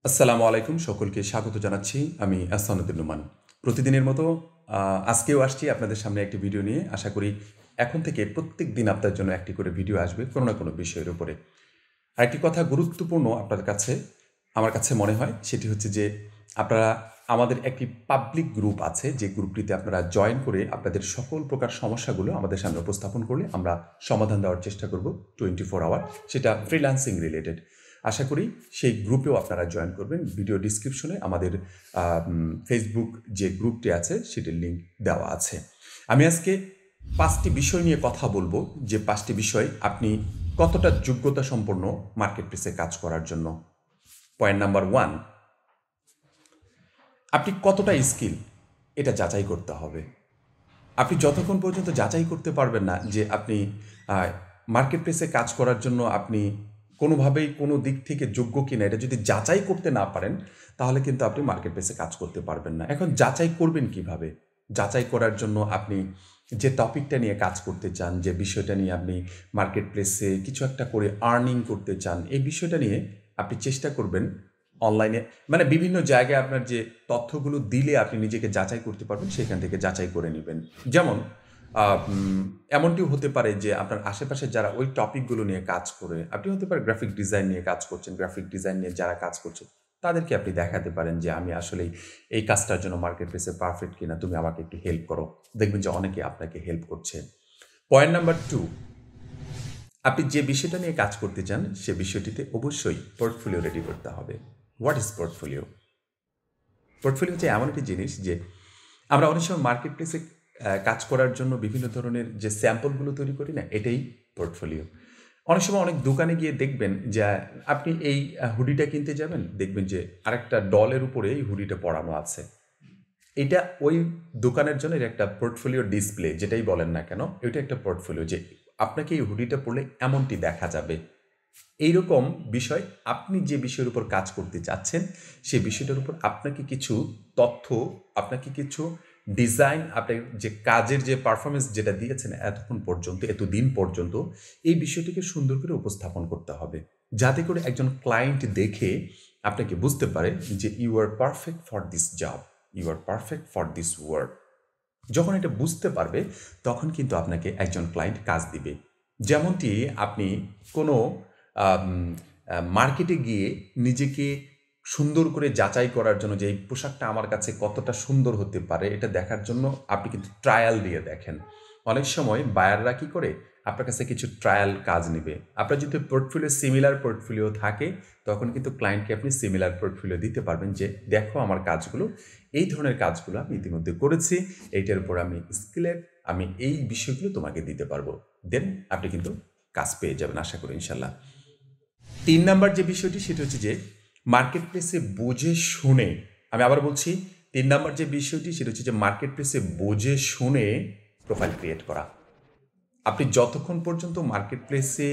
আসসালামু আলাইকুম, সকলকে স্বাগত জানাচ্ছি। আমি আহসান উদ্দিন নোমান। প্রতিদিনের মতো আজকেও আসছি আপনাদের সামনে একটি ভিডিও নিয়ে। আশা করি এখন থেকে প্রত্যেক দিন আপনার জন্য একটি করে ভিডিও আসবে কোনো না কোনো বিষয়ের উপরে। আরেকটি কথা গুরুত্বপূর্ণ আপনার কাছে, আমার কাছে মনে হয় সেটি হচ্ছে যে আপনারা আমাদের একটি পাবলিক গ্রুপ আছে, যে গ্রুপটিতে আপনারা জয়েন করে আপনাদের সকল প্রকার সমস্যাগুলো আমাদের সামনে উপস্থাপন করলে আমরা সমাধান দেওয়ার চেষ্টা করব 24 আওয়ার, সেটা ফ্রিল্যান্সিং রিলেটেড। আশা করি সেই গ্রুপেও আপনারা জয়েন করবেন। ভিডিও ডিসক্রিপশনে আমাদের ফেসবুক যে গ্রুপটি আছে সেটির লিঙ্ক দেওয়া আছে। আমি আজকে 5টি বিষয় নিয়ে কথা বলবো, যে 5টি বিষয় আপনি কতটা যোগ্যতা সম্পন্ন মার্কেট প্লেসে কাজ করার জন্য। পয়েন্ট নাম্বার 1, আপনি কতটা স্কিল, এটা যাচাই করতে হবে। আপনি যতক্ষণ পর্যন্ত যাচাই করতে পারবেন না যে আপনি মার্কেট প্লেসে কাজ করার জন্য আপনি কোনোভাবেই কোনো দিক থেকে যোগ্য কিনা, এটা যদি যাচাই করতে না পারেন তাহলে কিন্তু আপনি মার্কেট প্লেসে কাজ করতে পারবেন না। এখন যাচাই করবেন কিভাবে? যাচাই করার জন্য আপনি যে টপিকটা নিয়ে কাজ করতে চান, যে বিষয়টা নিয়ে আপনি মার্কেট প্লেসে কিছু একটা করে আর্নিং করতে চান, এই বিষয়টা নিয়ে আপনি চেষ্টা করবেন অনলাইনে, মানে বিভিন্ন জায়গায় আপনার যে তথ্যগুলো দিলে আপনি নিজেকে যাচাই করতে পারবেন সেখান থেকে যাচাই করে নেবেন। যেমন এমনটিও হতে পারে যে আপনার আশেপাশে যারা ওই টপিকগুলো নিয়ে কাজ করে, আপনি হতে পারে গ্রাফিক ডিজাইন নিয়ে কাজ করছেন, গ্রাফিক ডিজাইন নিয়ে যারা কাজ করছে তাদেরকে আপনি দেখাতে পারেন যে আমি আসলেই এই কাজটার জন্য মার্কেট প্লেসে পারফেক্ট কিনা, তুমি আমাকে একটু হেল্প করো। দেখবেন যে অনেকে আপনাকে হেল্প করছে। পয়েন্ট নাম্বার 2, আপনি যে বিষয়টা নিয়ে কাজ করতে চান সে বিষয়টিতে অবশ্যই পোর্টফোলিও রেডি করতে হবে। What is portfolio? পোর্টফোলিও হচ্ছে এমন একটি জিনিস যে আমরা অনেক সময় মার্কেট প্লেসে কাজ করার জন্য বিভিন্ন ধরনের যে স্যাম্পলগুলো তৈরি করি না, এটাই পোর্টফোলিও। অনেক সময় অনেক দোকানে গিয়ে দেখবেন যে আপনি এই হুডিটা কিনতে যাবেন, দেখবেন যে আরেকটা ডলের উপরে এই হুডিটা পরানো আছে। এটা ওই দোকানের জন্য এটা একটা পোর্টফোলিও ডিসপ্লে, যেটাই বলেন না কেন, এটা একটা পোর্টফোলিও, যে আপনাকে এই হুডিটা পরলে এমনটি দেখা যাবে। এইরকম বিষয়, আপনি যে বিষয়ের উপর কাজ করতে চাচ্ছেন সেই বিষয়টার উপর আপনাকে কিছু তথ্য, আপনাকে কিছু ডিজাইন, আপনার যে কাজের যে পারফরমেন্স যেটা দিয়েছেন এতক্ষণ পর্যন্ত, এতদিন পর্যন্ত, এই বিষয়টিকে সুন্দর করে উপস্থাপন করতে হবে, যাতে করে একজন ক্লায়েন্ট দেখে আপনাকে বুঝতে পারে যে you are perfect for this job, you are perfect for this work. যখন এটা বুঝতে পারবে তখন কিন্তু আপনাকে একজন ক্লায়েন্ট কাজ দিবে। যেমনটি আপনি কোনো মার্কেটে গিয়ে নিজেকে সুন্দর করে যাচাই করার জন্য যে এই পোশাকটা আমার কাছে কতটা সুন্দর হতে পারে এটা দেখার জন্য আপনি কিন্তু ট্রায়াল দিয়ে দেখেন। অনেক সময় বায়াররা কী করে, আপনার কাছে কিছু ট্রায়াল কাজ নেবে। আপনার যদি পোর্টফোলিও সিমিলার পোর্টফোলিও থাকে তখন কিন্তু ক্লায়েন্টকে আপনি সিমিলার পোর্টফোলিও দিতে পারবেন, যে দেখো আমার কাজগুলো, এই ধরনের কাজগুলো আমি ইতিমধ্যে করেছি, এইটার উপর আমি স্কিলের, আমি এই বিষয়গুলো তোমাকে দিতে পারবো। দেন আপনি কিন্তু কাজ পেয়ে যাবেন আশা করি ইনশাল্লাহ। 3 নাম্বার যে বিষয়টি সেটা হচ্ছে যে মার্কেট প্লেসে বুঝে শুনে, আমি আবার বলছি 3 নাম্বার যে বিষয়টি সেটা হচ্ছে যে মার্কেট প্লেসে বুঝে শুনে প্রোফাইল ক্রিয়েট করা। আপনি যতক্ষণ পর্যন্ত মার্কেট প্লেসে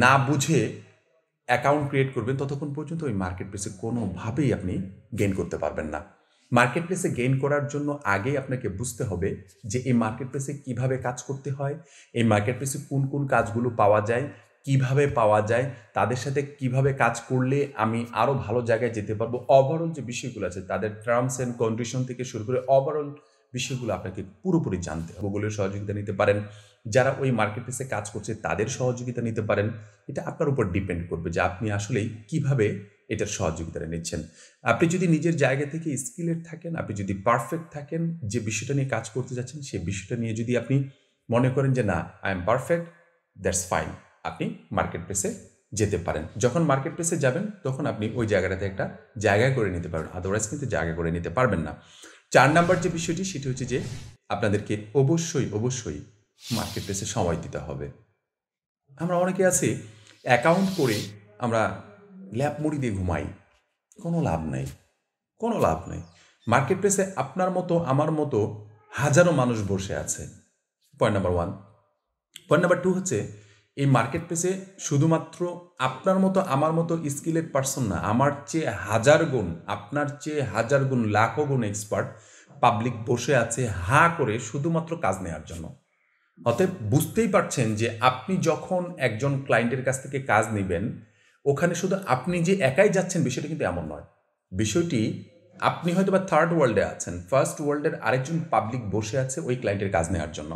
না বুঝে অ্যাকাউন্ট ক্রিয়েট করবেন ততক্ষণ পর্যন্ত ওই মার্কেট প্লেসে কোনোভাবেই আপনি গেইন করতে পারবেন না। মার্কেট প্লেসে গেইন করার জন্য আগে আপনাকে বুঝতে হবে যে এই মার্কেট প্লেসে কীভাবে কাজ করতে হয়, এই মার্কেট প্লেসে কোন কোন কাজগুলো পাওয়া যায়, কিভাবে পাওয়া যায়, তাদের সাথে কিভাবে কাজ করলে আমি আরও ভালো জায়গায় যেতে পারবো। ওভারঅল যে বিষয়গুলো আছে তাদের টার্মস অ্যান্ড কন্ডিশন থেকে শুরু করে ওভারঅল বিষয়গুলো আপনাকে পুরোপুরি জানতে হবে। গুগলের সহযোগিতা নিতে পারেন, যারা ওই মার্কেট প্লেসে কাজ করছে তাদের সহযোগিতা নিতে পারেন। এটা আপনার উপর ডিপেন্ড করবে যে আপনি আসলেই কিভাবে এটার সহযোগিতাটা নিচ্ছেন। আপনি যদি নিজের জায়গা থেকে স্কিলের থাকেন, আপনি যদি পারফেক্ট থাকেন, যে বিষয়টা নিয়ে কাজ করতে যাচ্ছেন সেই বিষয়টা নিয়ে যদি আপনি মনে করেন যে না I am perfect, that's fine, আপনি মার্কেট প্লেসে যেতে পারেন। যখন মার্কেট প্লেসে যাবেন তখন আপনি ওই জায়গাটাতে একটা জায়গা করে নিতে পারবেন, আদারওয়াইজ কিন্তু জায়গা করে নিতে পারবেন না। 4 নাম্বার যে বিষয়টি সেটি হচ্ছে যে আপনাদেরকে অবশ্যই অবশ্যই মার্কেট প্লেসে সময় দিতে হবে। আমরা অনেকে আছি অ্যাকাউন্ট করে আমরা ল্যাপ মুড়ি দিয়ে ঘুমাই, কোনো লাভ নেই, কোনো লাভ নেই। মার্কেট প্লেসে আপনার মতো আমার মতো হাজারো মানুষ বসে আছে। Point number 1। পয়েন্ট নাম্বার 2 হচ্ছে এই মার্কেট প্লেসে শুধুমাত্র আপনার মতো আমার মতো স্কিলেড পার্সন না, আমার চেয়ে হাজার গুণ, আপনার চেয়ে হাজার গুণ, লাখো গুণ এক্সপার্ট পাবলিক বসে আছে হাঁ করে শুধুমাত্র কাজ নেওয়ার জন্য। অতএব বুঝতেই পারছেন যে আপনি যখন একজন ক্লায়েন্টের কাছ থেকে কাজ নেবেন, ওখানে শুধু আপনি যে একাই যাচ্ছেন বিষয়টা কিন্তু এমন নয়। বিষয়টি আপনি হয়তো বা থার্ড ওয়ার্ল্ডে আছেন, ফার্স্ট ওয়ার্ল্ডের আরেকজন পাবলিক বসে আছে ওই ক্লায়েন্টের কাজ নেওয়ার জন্য।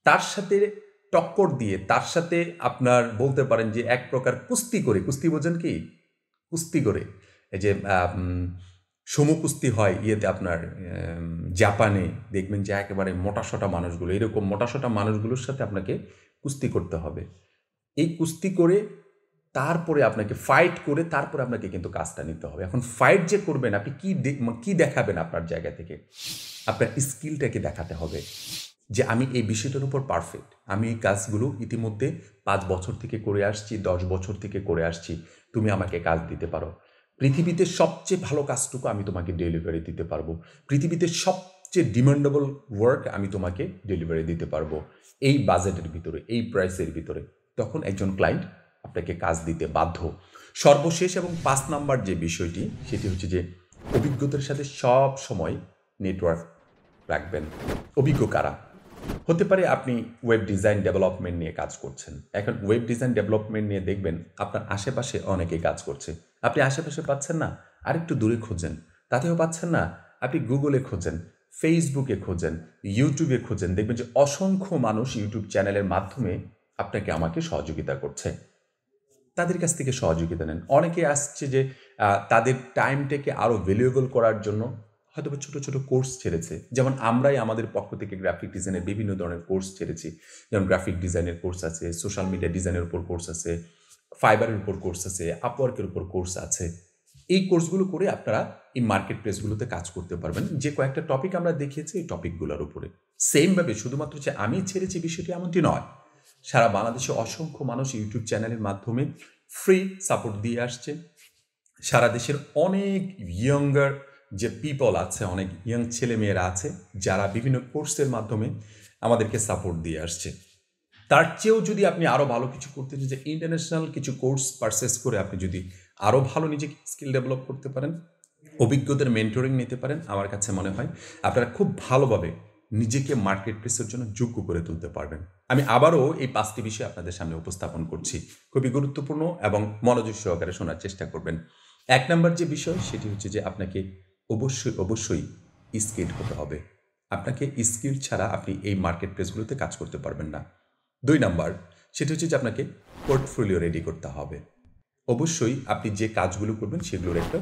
তার সাথে টক্কর দিয়ে, তার সাথে আপনার বলতে পারেন যে এক প্রকার কুস্তি করে, কুস্তি বোঝেন কি? কুস্তি করে এই যে সমু কুস্তি হয় ইয়েতে আপনার জাপানে দেখবেন যে একেবারে মোটাসোটা মানুষগুলো, এরকম মোটাসোটা মানুষগুলোর সাথে আপনাকে কুস্তি করতে হবে। এই কুস্তি করে তারপরে আপনাকে ফাইট করে তারপরে আপনাকে কিন্তু কাজটা নিতে হবে। এখন ফাইট যে করবেন আপনি কি দেখাবেন আপনার জায়গা থেকে? আপনার স্কিলটাকে দেখাতে হবে যে আমি এই বিষয়টার উপর পারফেক্ট। আমি এই কাজগুলো ইতিমধ্যে ৫ বছর থেকে করে আসছি, ১০ বছর থেকে করে আসছি। তুমি আমাকে কাজ দিতে পারো। পৃথিবীতে সবচেয়ে ভালো কাজটুকু আমি তোমাকে ডেলিভারি দিতে পারবো। পৃথিবীতে সবচেয়ে ডিমান্ডেবল ওয়ার্ক আমি তোমাকে ডেলিভারি দিতে পারবো। এই বাজেটের ভিতরে, এই প্রাইসের ভিতরে। তখন একজন ক্লায়েন্ট আপনাকে কাজ দিতে বাধ্য। সর্বশেষ এবং ৫ নাম্বার যে বিষয়টি, সেটি হচ্ছে যে অভিজ্ঞতার সাথে সব সময় নেটওয়ার্ক রাখবেন। অভিজ্ঞ কারা? হতে পারে আপনি ওয়েব ডিজাইন ডেভেলপমেন্ট নিয়ে কাজ করছেন। এখন ওয়েব ডিজাইন ডেভেলপমেন্ট নিয়ে দেখবেন আপনার আশেপাশে অনেকেই কাজ করছে। আপনি আশেপাশে পাচ্ছেন না, আরেকটু দূরে খোঁজেন। তাতেও পাচ্ছেন না, আপনি গুগলে খোঁজেন, ফেসবুকে খোঁজেন, ইউটিউবে খোঁজেন। দেখবেন যে অসংখ্য মানুষ ইউটিউব চ্যানেলের মাধ্যমে আপনাকে আমাকে সহযোগিতা করছে। তাদের কাছ থেকে সহযোগিতা নেন। অনেকে আসছে যে তাদের টাইমটাকে আরও ভ্যালুয়েবল করার জন্য হয়তোবা ছোটো, ছোটো কোর্স ছেড়েছে। যেমন আমরাই আমাদের পক্ষ থেকে গ্রাফিক ডিজাইনের বিভিন্ন ধরনের কোর্স ছেড়েছি। যেমন গ্রাফিক ডিজাইনের কোর্স আছে, সোশ্যাল মিডিয়া ডিজাইনের উপর কোর্স আছে, ফাইবারের উপর কোর্স আছে, আপওয়ার্কের উপর কোর্স আছে। এই কোর্সগুলো করে আপনারা এই মার্কেট প্লেসগুলোতে কাজ করতে পারবেন। যে কয়েকটা টপিক আমরা দেখিয়েছি এই টপিকগুলোর উপরে। সেমভাবে শুধুমাত্র যে আমি ছেড়েছি বিষয়টি এমনটি নয়। সারা বাংলাদেশে অসংখ্য মানুষ ইউটিউব চ্যানেলের মাধ্যমে ফ্রি সাপোর্ট দিয়ে আসছে। সারা দেশের অনেক ইয়ঙ্গার যে পিপল আছে, অনেক ইয়ং ছেলেমেয়েরা আছে যারা বিভিন্ন কোর্সের মাধ্যমে আমাদেরকে সাপোর্ট দিয়ে আসছে। তার চেয়েও যদি আপনি আরও ভালো কিছু করতে চান, যে ইন্টারন্যাশনাল কিছু কোর্স পারচেস করে আপনি যদি আরও ভালো নিজেকে স্কিল ডেভেলপ করতে পারেন, অভিজ্ঞদের মেন্টরিং নিতে পারেন, আমার কাছে মনে হয় আপনারা খুব ভালোভাবে নিজেকে মার্কেট প্লেসের জন্য যোগ্য করে তুলতে পারবেন। আমি আবারও এই ৫টি বিষয় আপনাদের সামনে উপস্থাপন করছি। খুবই গুরুত্বপূর্ণ এবং মনোযোগ সহকারে শোনার চেষ্টা করবেন। ১ নাম্বার যে বিষয় সেটি হচ্ছে যে আপনাকে অবশ্যই স্কিলড হতে হবে। আপনাকে স্কিল ছাড়া আপনি এই মার্কেট প্লেসগুলোতে কাজ করতে পারবেন না। ২ নাম্বার সেটি হচ্ছে যে আপনাকে পোর্টফোলিও রেডি করতে হবে। অবশ্যই আপনি যে কাজগুলো করবেন সেগুলোর একটা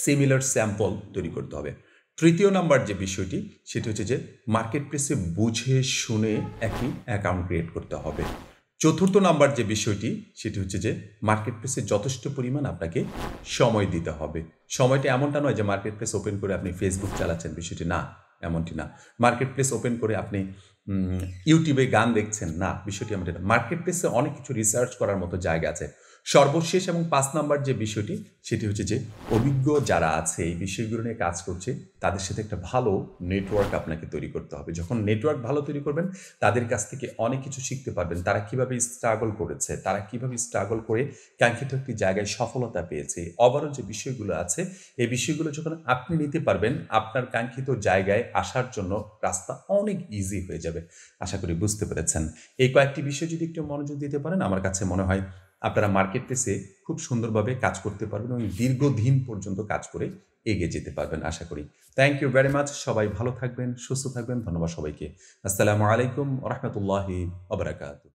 সিমিলার স্যাম্পল তৈরি করতে হবে। ৩য় নাম্বার যে বিষয়টি সেটি হচ্ছে যে মার্কেট প্লেসে বুঝে শুনে একটি অ্যাকাউন্ট ক্রিয়েট করতে হবে। ৪র্থ নাম্বার যে বিষয়টি সেটি হচ্ছে যে মার্কেট প্লেসে যথেষ্ট পরিমাণ আপনাকে সময় দিতে হবে। সময়টা এমনটা নয় যে মার্কেট প্লেস ওপেন করে আপনি ফেসবুক চালাচ্ছেন, বিষয়টি না, এমনটি না। মার্কেট প্লেস ওপেন করে আপনি ইউটিউবে গান দেখছেন, না, বিষয়টি এমনটি না। মার্কেট প্লেসে অনেক কিছু রিসার্চ করার মতো জায়গা আছে। সর্বশেষ এবং ৫ নাম্বার যে বিষয়টি সেটি হচ্ছে যে অভিজ্ঞ যারা আছে এই বিষয়গুলো নিয়ে কাজ করছে তাদের সাথে একটা ভালো নেটওয়ার্ক আপনাকে তৈরি করতে হবে। যখন নেটওয়ার্ক ভালো তৈরি করবেন তাদের কাছ থেকে অনেক কিছু শিখতে পারবেন। তারা কিভাবে স্ট্রাগল করেছে, তারা কিভাবে স্ট্রাগল করে কাঙ্ক্ষিত একটি জায়গায় সফলতা পেয়েছে। ওভারঅল যে বিষয়গুলো আছে এই বিষয়গুলো যখন আপনি নিতে পারবেন, আপনার কাঙ্ক্ষিত জায়গায় আসার জন্য রাস্তা অনেক ইজি হয়ে যাবে। আশা করি বুঝতে পেরেছেন। এই কয়েকটি বিষয় যদি একটু মনোযোগ দিতে পারেন, আমার কাছে মনে হয় আপনারা মার্কেট প্লেসে খুব সুন্দরভাবে কাজ করতে পারবেন এবং দীর্ঘদিন পর্যন্ত কাজ করে এগিয়ে যেতে পারবেন আশা করি। Thank you very much. সবাই ভালো থাকবেন, সুস্থ থাকবেন। ধন্যবাদ সবাইকে। আসসালামু আলাইকুম ওয়া রাহমাতুল্লাহি ওয়া বারাকাতুহু।